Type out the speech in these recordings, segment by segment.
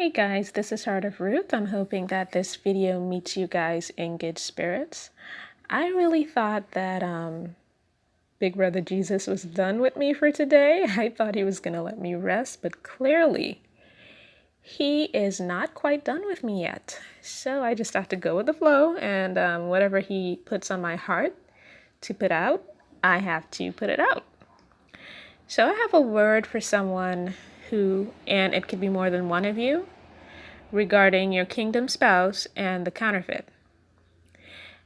Hey guys, this is Heart of Ruth. I'm hoping that this video meets you guys in good spirits. I really thought that Big Brother Jesus was done with me for today. I thought he was going to let me rest, but clearly he is not quite done with me yet. So I just have to go with the flow, and whatever he puts on my heart to put out, I have to put it out. So I have a word for someone who, and it could be more than one of you, regarding your kingdom spouse and the counterfeit.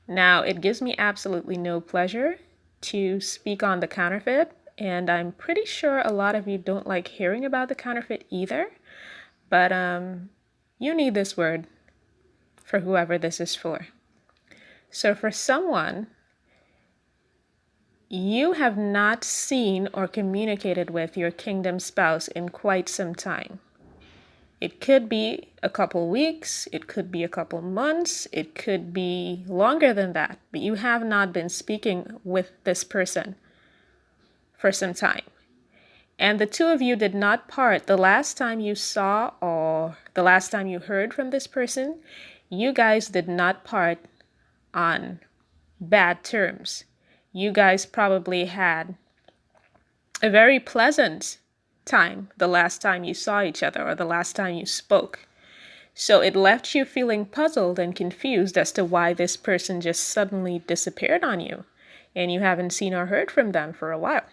Now, it gives me absolutely no pleasure to speak on the counterfeit, and I'm pretty sure a lot of you don't like hearing about the counterfeit either, but you need this word for whoever this is for. So for someone you have not seen or communicated with your kingdom spouse in quite some time. It could be a couple weeks, it could be a couple months, it could be longer than that, but you have not been speaking with this person for some time. And the two of you did not part. The last time you saw or the last time you heard from this person, you guys did not part on bad terms. You guys probably had a very pleasant time the last time you saw each other or the last time you spoke. So it left you feeling puzzled and confused as to why this person just suddenly disappeared on you and you haven't seen or heard from them for a while.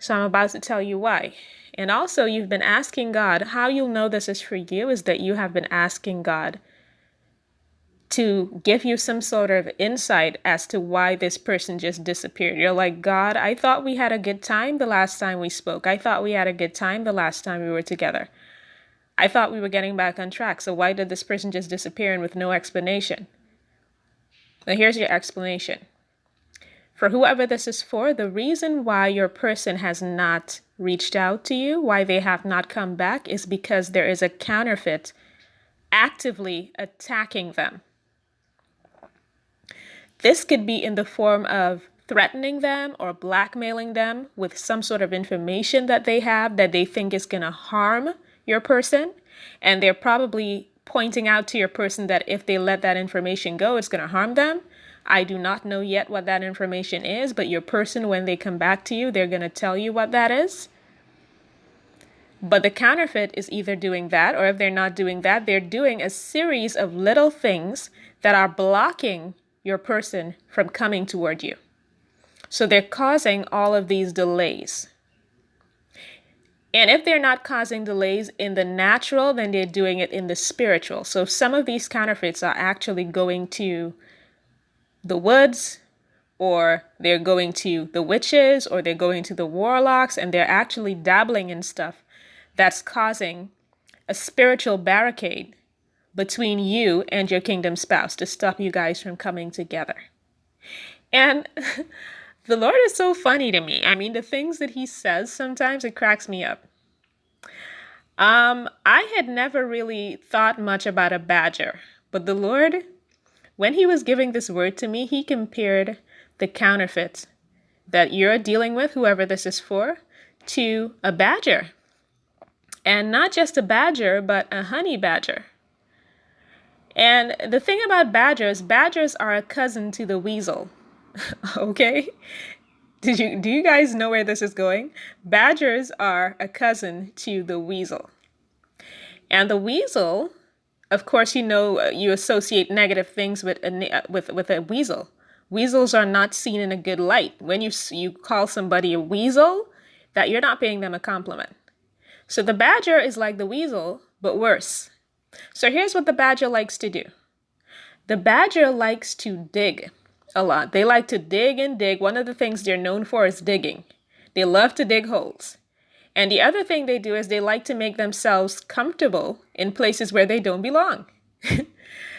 So I'm about to tell you why. And also, you've been asking God. How you'll know this is for you is that you have been asking God to give you some sort of insight as to why this person just disappeared. You're like, God, I thought we had a good time the last time we spoke. I thought we had a good time the last time we were together. I thought we were getting back on track. So why did this person just disappear and with no explanation? Now here's your explanation. For whoever this is for, the reason why your person has not reached out to you, why they have not come back, is because there is a counterfeit actively attacking them. This could be in the form of threatening them or blackmailing them with some sort of information that they have that they think is going to harm your person. And they're probably pointing out to your person that if they let that information go, it's going to harm them. I do not know yet what that information is, but your person, when they come back to you, they're going to tell you what that is. But the counterfeit is either doing that, or if they're not doing that, they're doing a series of little things that are blocking your person from coming toward you. So they're causing all of these delays. And if they're not causing delays in the natural, then they're doing it in the spiritual. So some of these counterfeits are actually going to the woods, or they're going to the witches, or they're going to the warlocks, and they're actually dabbling in stuff that's causing a spiritual barricade between you and your kingdom spouse to stop you guys from coming together. And the Lord is so funny to me. I mean, the things that he says, sometimes it cracks me up. I had never really thought much about a badger, but the Lord, when he was giving this word to me, he compared the counterfeit that you're dealing with, whoever this is for, to a badger. And not just a badger, but a honey badger. And the thing about badgers are a cousin to the weasel. Okay? Do you guys know where this is going? Badgers are a cousin to the weasel. And the weasel, of course, you associate negative things with a weasel. Weasels are not seen in a good light. When you call somebody a weasel, that you're not paying them a compliment. So the badger is like the weasel, but worse. So here's what the badger likes to do. The badger likes to dig a lot. They like to dig and dig. One of the things they're known for is digging. They love to dig holes. And the other thing they do is they like to make themselves comfortable in places where they don't belong.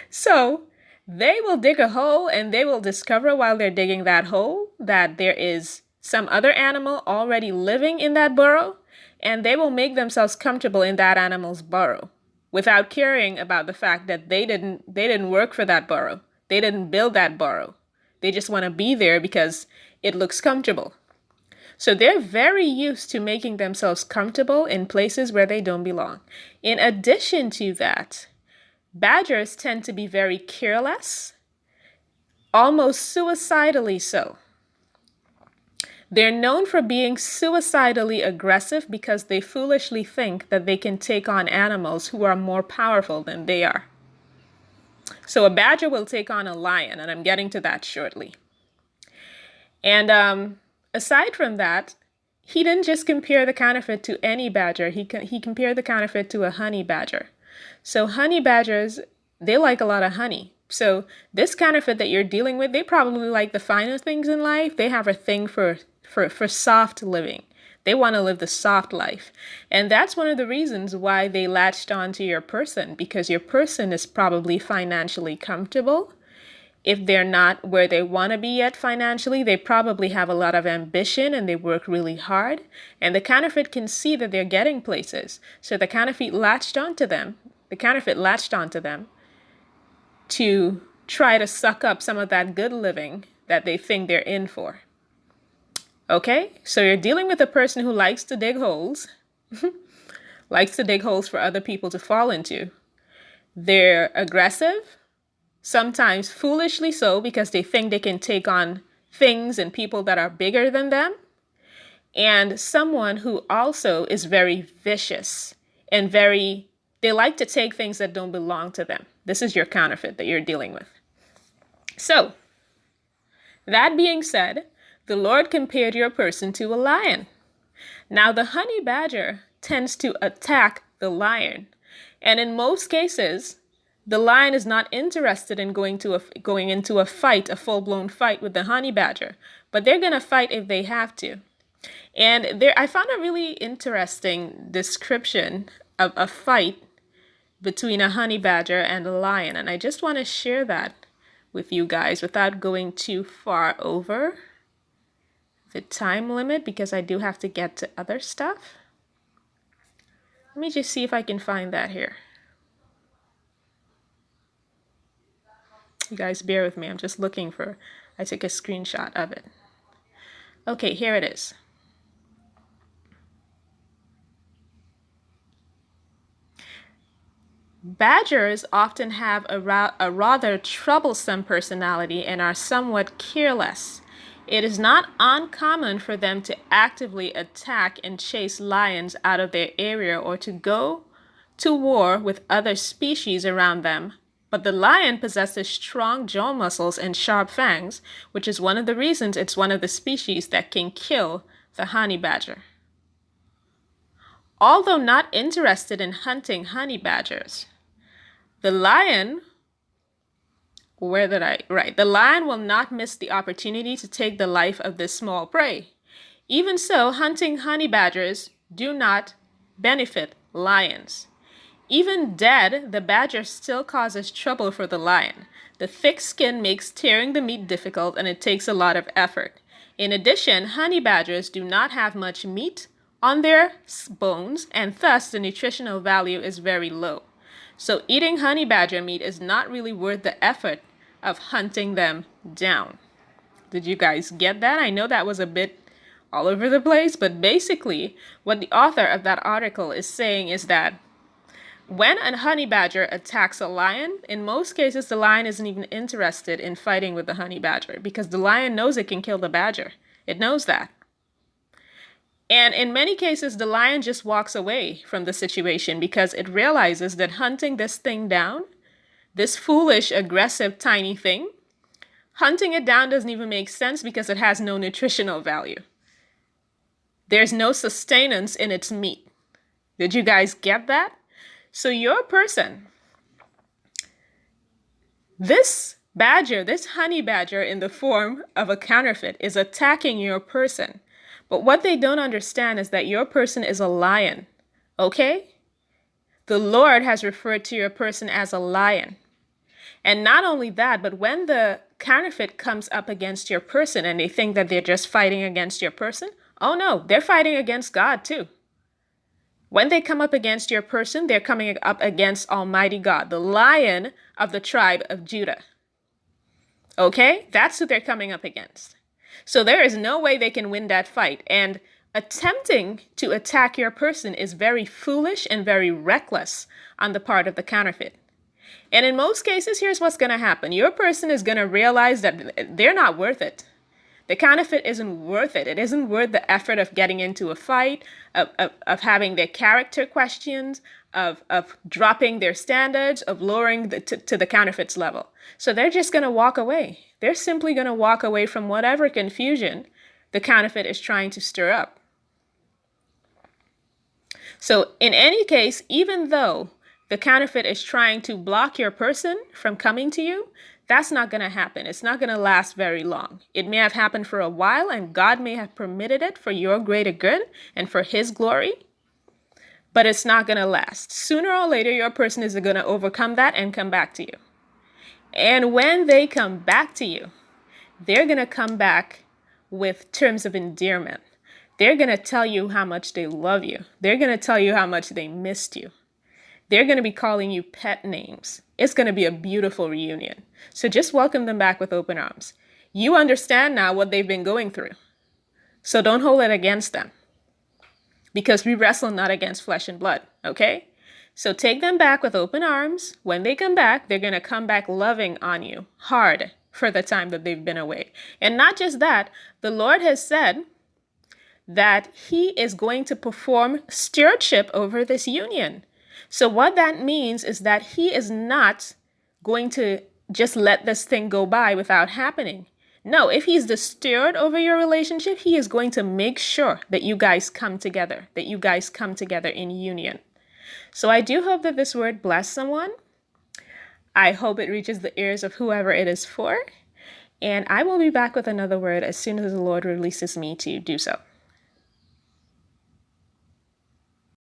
So they will dig a hole and they will discover while they're digging that hole that there is some other animal already living in that burrow, and they will make themselves comfortable in that animal's burrow without caring about the fact that they didn't work for that burrow. They didn't build that burrow. They just want to be there because it looks comfortable. So they're very used to making themselves comfortable in places where they don't belong. In addition to that, badgers tend to be very careless, almost suicidally so. They're known for being suicidally aggressive because they foolishly think that they can take on animals who are more powerful than they are. So a badger will take on a lion, and I'm getting to that shortly. And aside from that, he didn't just compare the counterfeit to any badger. He compared the counterfeit to a honey badger. So honey badgers, they like a lot of honey. So this counterfeit that you're dealing with, they probably like the finer things in life. They have a thing for soft living. They want to live the soft life. And that's one of the reasons why they latched onto your person, because your person is probably financially comfortable. If they're not where they want to be yet financially, they probably have a lot of ambition and they work really hard. And the counterfeit can see that they're getting places. So the counterfeit latched onto them. The counterfeit latched onto them to try to suck up some of that good living that they think they're in for. Okay, so you're dealing with a person who likes to dig holes, likes to dig holes for other people to fall into. They're aggressive, sometimes foolishly so, because they think they can take on things and people that are bigger than them. And someone who also is very vicious and they like to take things that don't belong to them. This is your counterfeit that you're dealing with. So, that being said, the Lord compared your person to a lion. Now, the honey badger tends to attack the lion. And in most cases, the lion is not interested in going into a fight, a full-blown fight with the honey badger. But they're going to fight if they have to. And I found a really interesting description of a fight between a honey badger and a lion. And I just want to share that with you guys without going too far over the time limit, because I do have to get to other stuff. Let me just see if I can find that here. You guys bear with me. I'm just looking I took a screenshot of it. Okay, here it is. Badgers often have a rather troublesome personality and are somewhat careless. It is not uncommon for them to actively attack and chase lions out of their area or to go to war with other species around them. But the lion possesses strong jaw muscles and sharp fangs, which is one of the reasons it's one of the species that can kill the honey badger. Although not interested in hunting honey badgers, the lion will not miss the opportunity to take the life of this small prey. Even so, hunting honey badgers do not benefit lions. Even dead, the badger still causes trouble for the lion. The thick skin makes tearing the meat difficult, and it takes a lot of effort. In addition, honey badgers do not have much meat on their bones, and thus the nutritional value is very low. So eating honey badger meat is not really worth the effort of hunting them down. Did you guys get that? I know that was a bit all over the place, but basically what the author of that article is saying is that when a honey badger attacks a lion, in most cases the lion isn't even interested in fighting with the honey badger because the lion knows it can kill the badger. It knows that. And in many cases, the lion just walks away from the situation because it realizes that hunting this thing down, this foolish, aggressive, tiny thing, hunting it down doesn't even make sense because it has no nutritional value. There's no sustenance in its meat. Did you guys get that? So your person, this badger, this honey badger in the form of a counterfeit, is attacking your person. But what they don't understand is that your person is a lion, okay? The Lord has referred to your person as a lion. And not only that, but when the counterfeit comes up against your person and they think that they're just fighting against your person, oh no, they're fighting against God too. When they come up against your person, they're coming up against Almighty God, the Lion of the tribe of Judah. Okay? That's who they're coming up against. So there is no way they can win that fight. And attempting to attack your person is very foolish and very reckless on the part of the counterfeit. And in most cases, here's what's going to happen. Your person is going to realize that they're not worth it. The counterfeit isn't worth it. It isn't worth the effort of getting into a fight, of having their character questioned, of dropping their standards, of lowering to the counterfeit's level. So they're just going to walk away. They're simply going to walk away from whatever confusion the counterfeit is trying to stir up. So in any case, even though the counterfeit is trying to block your person from coming to you, that's not going to happen. It's not going to last very long. It may have happened for a while, and God may have permitted it for your greater good and for His glory, but it's not going to last. Sooner or later, your person is going to overcome that and come back to you. And when they come back to you, they're going to come back with terms of endearment. They're going to tell you how much they love you. They're going to tell you how much they missed you. They're going to be calling you pet names. It's going to be a beautiful reunion. So just welcome them back with open arms. You understand now what they've been going through. So don't hold it against them. Because we wrestle not against flesh and blood, okay? So take them back with open arms. When they come back, they're going to come back loving on you hard for the time that they've been away. And not just that, the Lord has said that He is going to perform stewardship over this union. So what that means is that He is not going to just let this thing go by without happening. No, if He's the steward over your relationship, He is going to make sure that you guys come together, in union. So I do hope that this word blessed someone. I hope it reaches the ears of whoever it is for. And I will be back with another word as soon as the Lord releases me to do so.